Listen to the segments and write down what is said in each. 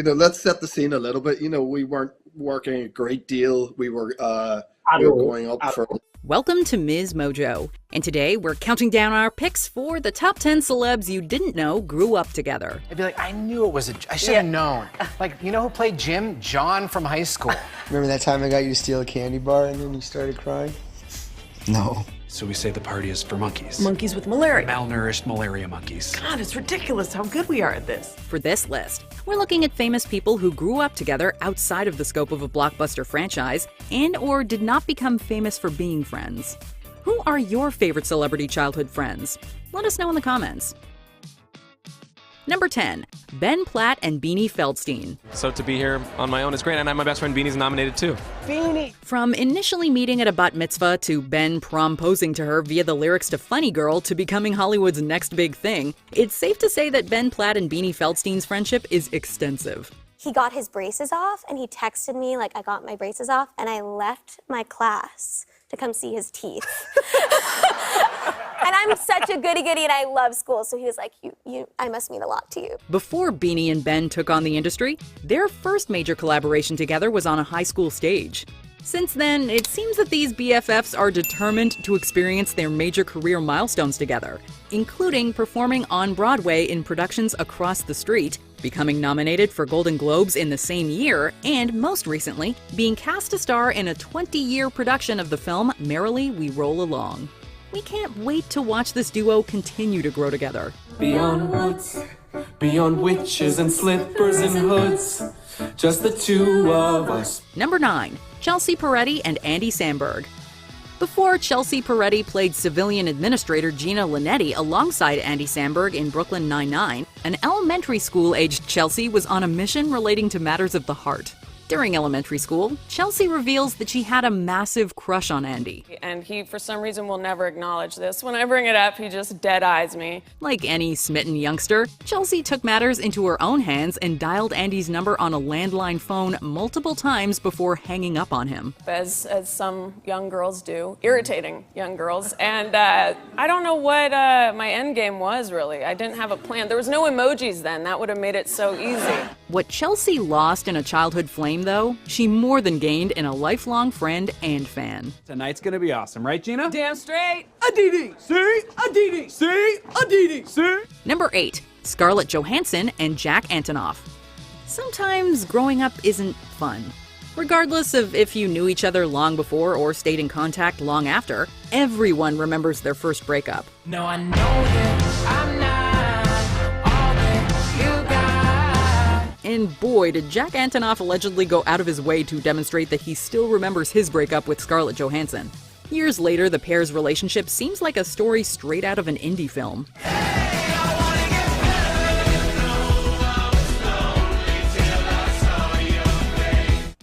let's set the scene a little bit. We weren't working a great deal. We were going up for... Welcome to Ms. Mojo, and today we're counting down our picks for the top 10 celebs you didn't know grew up together. I'd be like, I knew it was I should have known. Like, you know who played Jim? John from high school. Remember that time I got you to steal a candy bar and then you started crying? No. So we say the party is for monkeys. Monkeys with malaria. Malnourished malaria monkeys. God, it's ridiculous how good we are at this. For this list, we're looking at famous people who grew up together outside of the scope of a blockbuster franchise and or did not become famous for being friends. Who are your favorite celebrity childhood friends? Let us know in the comments. Number 10. Ben Platt and Beanie Feldstein. So to be here on my own is great, and my best friend Beanie's nominated too. Beanie! From initially meeting at a bat mitzvah to Ben promposing to her via the lyrics to Funny Girl to becoming Hollywood's next big thing, it's safe to say that Ben Platt and Beanie Feldstein's friendship is extensive. He got his braces off and he texted me like I got my braces off and I left my class to come see his teeth. And I'm such a goody-goody and I love school, so he was like, I must mean a lot to you. Before Beanie and Ben took on the industry, their first major collaboration together was on a high school stage. Since then, it seems that these BFFs are determined to experience their major career milestones together, including performing on Broadway in productions across the street, becoming nominated for Golden Globes in the same year, and most recently, being cast to star in a 20-year production of the film Merrily We Roll Along. We can't wait to watch this duo continue to grow together. Beyond woods, beyond witches and slippers and hoods, just the two of us. Number 9. Chelsea Peretti and Andy Samberg. Before Chelsea Peretti played civilian administrator Gina Linetti alongside Andy Samberg in Brooklyn Nine-Nine, an elementary school-aged Chelsea was on a mission relating to matters of the heart. During elementary school, Chelsea reveals that she had a massive crush on Andy. And he, for some reason, will never acknowledge this. When I bring it up, he just dead-eyes me. Like any smitten youngster, Chelsea took matters into her own hands and dialed Andy's number on a landline phone multiple times before hanging up on him. As some young girls do, irritating young girls. And I don't know what my end game was, really. I didn't have a plan. There was no emojis then. That would have made it so easy. What Chelsea lost in a childhood flame, though, she more than gained in a lifelong friend and fan. Tonight's gonna be awesome, right, Gina? Damn straight. Aditi! See? Aditi! See? Aditi! See? Number 8. Scarlett Johansson and Jack Antonoff. Sometimes growing up isn't fun. Regardless of if you knew each other long before or stayed in contact long after, everyone remembers their first breakup. No, I know that I'm not all that you got. And boy, did Jack Antonoff allegedly go out of his way to demonstrate that he still remembers his breakup with Scarlett Johansson. Years later, the pair's relationship seems like a story straight out of an indie film.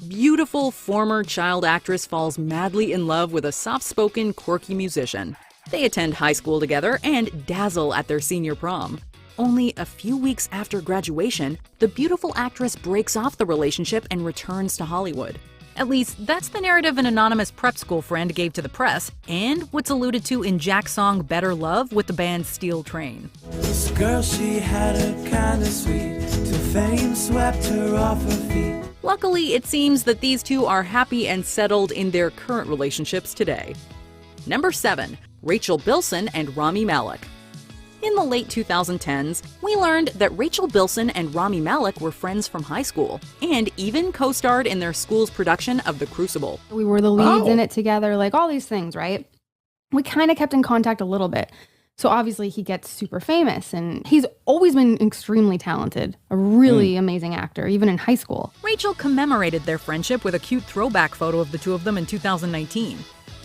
Beautiful former child actress falls madly in love with a soft-spoken, quirky musician. They attend high school together and dazzle at their senior prom. Only a few weeks after graduation, the beautiful actress breaks off the relationship and returns to Hollywood. At least, that's the narrative an anonymous prep school friend gave to the press, and what's alluded to in Jack's song Better Love with the band Steel Train. This girl, she had a kind of sweet, till fame swept her off her feet. Luckily, it seems that these two are happy and settled in their current relationships today. Number 7. Rachel Bilson and Rami Malek. In the late 2010s, we learned that Rachel Bilson and Rami Malek were friends from high school, and even co-starred in their school's production of The Crucible. We were the leads in it together, like all these things, right? We kind of kept in contact a little bit. So obviously he gets super famous, and he's always been extremely talented, a really amazing actor, even in high school. Rachel commemorated their friendship with a cute throwback photo of the two of them in 2019.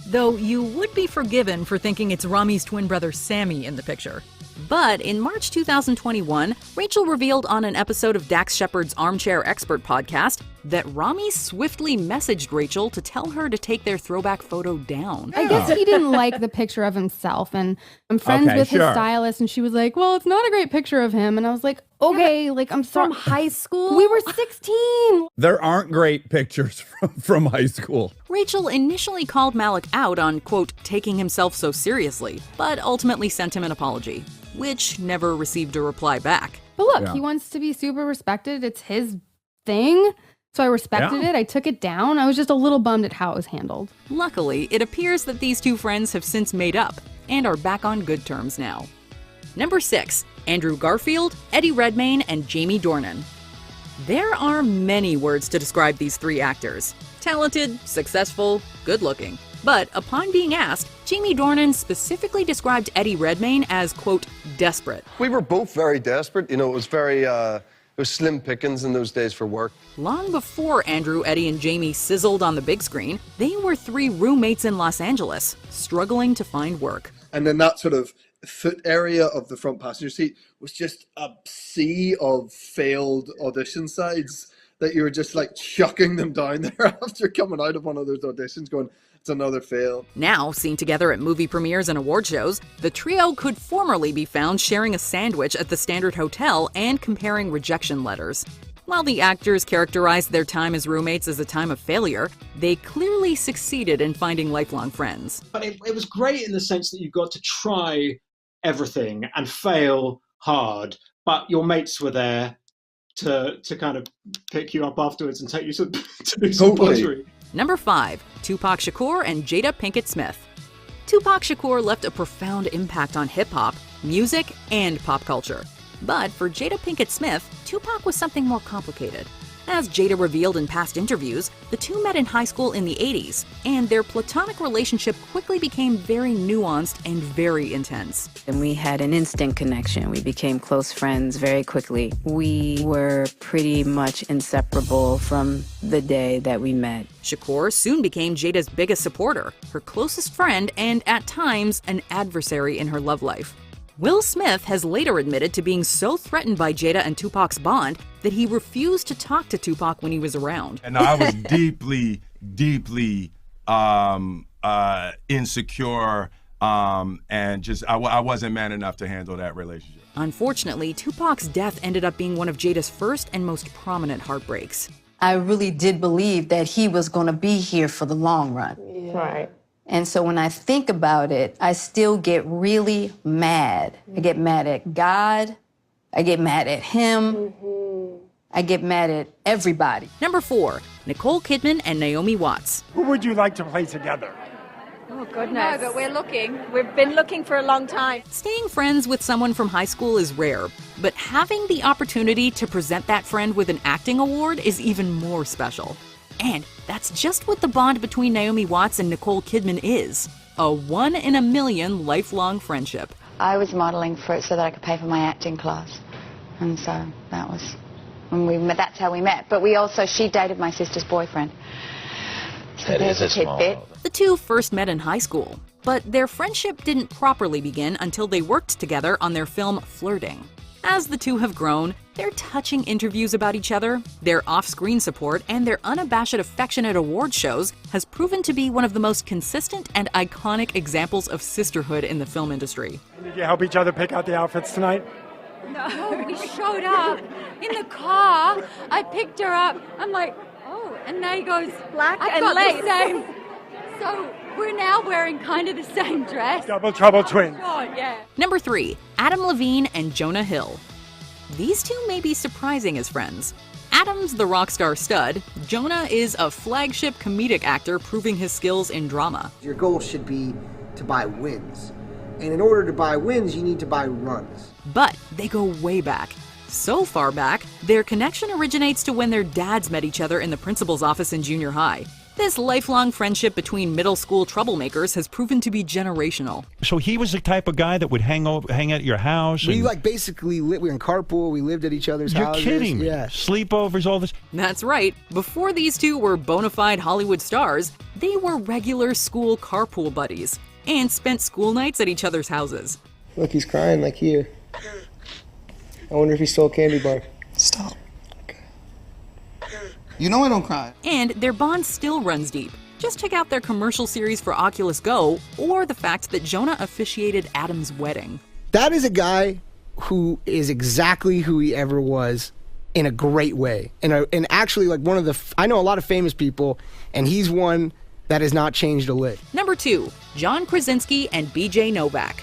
Though you would be forgiven for thinking it's Rami's twin brother Sammy in the picture. But in March 2021, Rachel revealed on an episode of Dax Shepard's Armchair Expert podcast that Rami swiftly messaged Rachel to tell her to take their throwback photo down. I guess he didn't like the picture of himself, and I'm friends with his stylist, and she was like, well, it's not a great picture of him. And I was like, okay, like, I'm sorry. From high school? We were 16. There aren't great pictures from high school. Rachel initially called Malek out on, quote, taking himself so seriously, but ultimately sent him an apology, which never received a reply back. But look, he wants to be super respected. It's his thing. So I respected it. I took it down. I was just a little bummed at how it was handled. Luckily, it appears that these two friends have since made up and are back on good terms now. Number 6, Andrew Garfield, Eddie Redmayne, and Jamie Dornan. There are many words to describe these three actors. Talented, successful, good-looking. But upon being asked, Jamie Dornan specifically described Eddie Redmayne as, quote, desperate. We were both very desperate. You know, it was slim pickings in those days for work. Long before Andrew, Eddie, and Jamie sizzled on the big screen, they were 3 roommates in Los Angeles, struggling to find work. And then that sort of foot area of the front passenger seat was just a sea of failed audition sides that you were just like chucking them down there after coming out of one of those auditions going, it's another fail. Now, seen together at movie premieres and award shows, the trio could formerly be found sharing a sandwich at the Standard Hotel and comparing rejection letters. While the actors characterized their time as roommates as a time of failure, they clearly succeeded in finding lifelong friends. But it was great in the sense that you got to try everything and fail hard, but your mates were there to kind of pick you up afterwards and take you to do some pottery. Number 5, Tupac Shakur and Jada Pinkett Smith. Tupac Shakur left a profound impact on hip-hop, music, and pop culture. But for Jada Pinkett Smith, Tupac was something more complicated. As Jada revealed in past interviews, the two met in high school in the 80s, and their platonic relationship quickly became very nuanced and very intense. And we had an instant connection. We became close friends very quickly. We were pretty much inseparable from the day that we met. Shakur soon became Jada's biggest supporter, her closest friend, and at times, an adversary in her love life. Will Smith has later admitted to being so threatened by Jada and Tupac's bond that he refused to talk to Tupac when he was around. And I was deeply insecure, and just I wasn't man enough to handle that relationship. Unfortunately, Tupac's death ended up being one of Jada's first and most prominent heartbreaks. I really did believe that he was going to be here for the long run. Yeah. Right. And so when I think about it, I still get really mad. I get mad at God. I get mad at him. I get mad at everybody. Number 4, Nicole Kidman and Naomi Watts. Who would you like to play together? Oh, goodness. No, but we're looking. We've been looking for a long time. Staying friends with someone from high school is rare, but having the opportunity to present that friend with an acting award is even more special. And that's just what the bond between Naomi Watts and Nicole Kidman is. A 1 in a million lifelong friendship. I was modeling for it so that I could pay for my acting class. And so that was when we met, that's how we met. But she dated my sister's boyfriend. So there's a tidbit. The two first met in high school, but their friendship didn't properly begin until they worked together on their film Flirting. As the two have grown, their touching interviews about each other, their off-screen support, and their unabashed affection at award shows has proven to be one of the most consistent and iconic examples of sisterhood in the film industry. Did you help each other pick out the outfits tonight? No, we showed up in the car. I picked her up. I'm like, oh, and now he goes, black and lace. The same. So we're now wearing kind of the same dress. Double trouble twins. Oh, yeah. Number 3, Adam Levine and Jonah Hill. These two may be surprising as friends. Adam's the rock star stud. Jonah is a flagship comedic actor proving his skills in drama. Your goal should be to buy wins. And in order to buy wins, you need to buy runs. But they go way back. So far back, their connection originates to when their dads met each other in the principal's office in junior high. This lifelong friendship between middle school troublemakers has proven to be generational. So he was the type of guy that would hang out at your house? We basically we were in carpool, we lived at each other's houses. You're kidding me. Yeah. Sleepovers, all this. That's right. Before these two were bona fide Hollywood stars, they were regular school carpool buddies and spent school nights at each other's houses. Look, he's crying like here. I wonder if he stole a candy bar. Stop. You know I don't cry. And their bond still runs deep. Just check out their commercial series for Oculus Go, or the fact that Jonah officiated Adam's wedding. That is a guy who is exactly who he ever was in a great way. And actually, like I know a lot of famous people, and he's one that has not changed a lick. Number 2, John Krasinski and BJ Novak.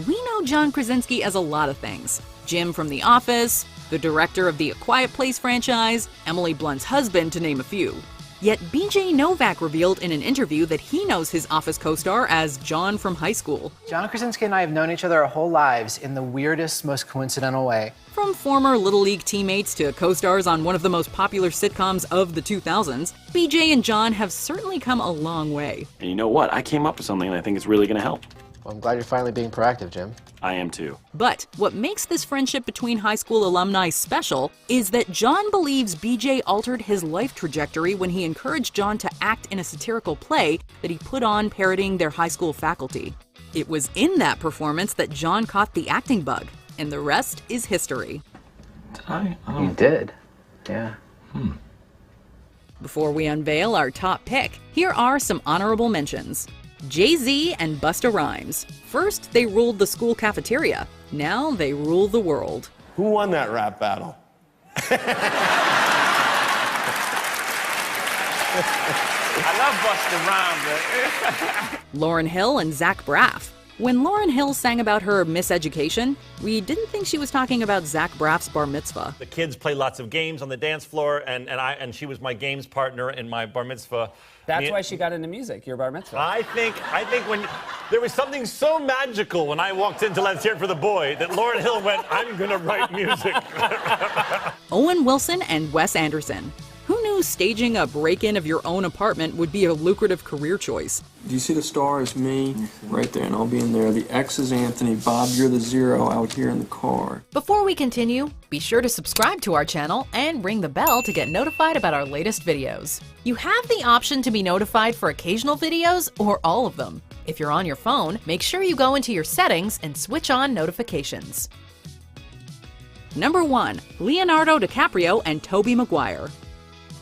We know John Krasinski as a lot of things. Jim from The Office, the director of the A Quiet Place franchise, Emily Blunt's husband, to name a few. Yet BJ Novak revealed in an interview that he knows his Office co-star as John from high school. John Krasinski and I have known each other our whole lives in the weirdest, most coincidental way. From former Little League teammates to co-stars on one of the most popular sitcoms of the 2000s, BJ and John have certainly come a long way. And you know what? I came up with something and I think it's really going to help. Well, I'm glad you're finally being proactive, Jim. I am too. But what makes this friendship between high school alumni special is that John believes BJ altered his life trajectory when he encouraged John to act in a satirical play that he put on parodying their high school faculty. It was in that performance that John caught the acting bug, and the rest is history. Did I? You did. Yeah. Before we unveil our top pick, here are some honorable mentions. Jay-Z and Busta Rhymes. First, they ruled the school cafeteria. Now they rule the world. Who won that rap battle? I love Busta Rhymes. Lauryn Hill and Zach Braff. When Lauryn Hill sang about her miseducation, we didn't think she was talking about Zach Braff's bar mitzvah. The kids play lots of games on the dance floor, and she was my games partner in my bar mitzvah. That's why she got into music, your bar mitzvah. I think when there was something so magical when I walked into Let's Hear It for the Boy that Lauryn Hill went, I'm gonna write music. Owen Wilson and Wes Anderson. Who knew staging a break-in of your own apartment would be a lucrative career choice? Do you see the star is me right there, and I'll be in there. The X is Anthony. Bob, you're the 0 out here in the car. Before we continue, be sure to subscribe to our channel and ring the bell to get notified about our latest videos. You have the option to be notified for occasional videos or all of them. If you're on your phone, make sure you go into your settings and switch on notifications. Number 1. Leonardo DiCaprio and Tobey Maguire.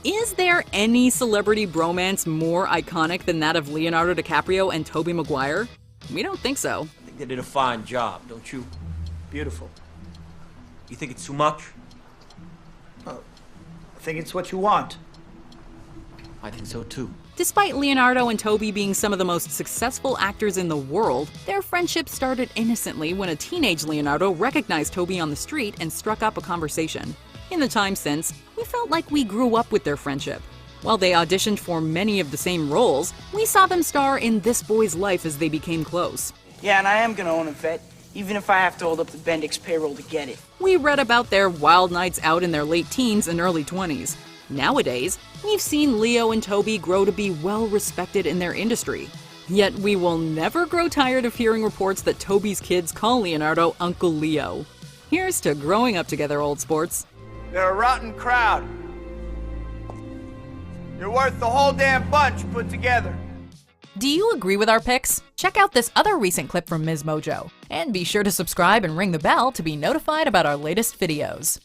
Is there any celebrity bromance more iconic than that of Leonardo DiCaprio and Tobey Maguire? We don't think so. I think they did a fine job, don't you? Beautiful. You think it's too much? I think it's what you want. I think so too. Despite Leonardo and Tobey being some of the most successful actors in the world, their friendship started innocently when a teenage Leonardo recognized Tobey on the street and struck up a conversation. In the time since, we felt like we grew up with their friendship. While they auditioned for many of the same roles, we saw them star in this boy's life as they became close. Yeah, and I am gonna own a vet, even if I have to hold up the Bendix payroll to get it. We read about their wild nights out in their late teens and early 20s. Nowadays, we've seen Leo and Tobey grow to be well respected in their industry. Yet we will never grow tired of hearing reports that Tobey's kids call Leonardo Uncle Leo. Here's to growing up together, old sports. They're a rotten crowd. You're worth the whole damn bunch put together. Do you agree with our picks? Check out this other recent clip from Ms. Mojo. And be sure to subscribe and ring the bell to be notified about our latest videos.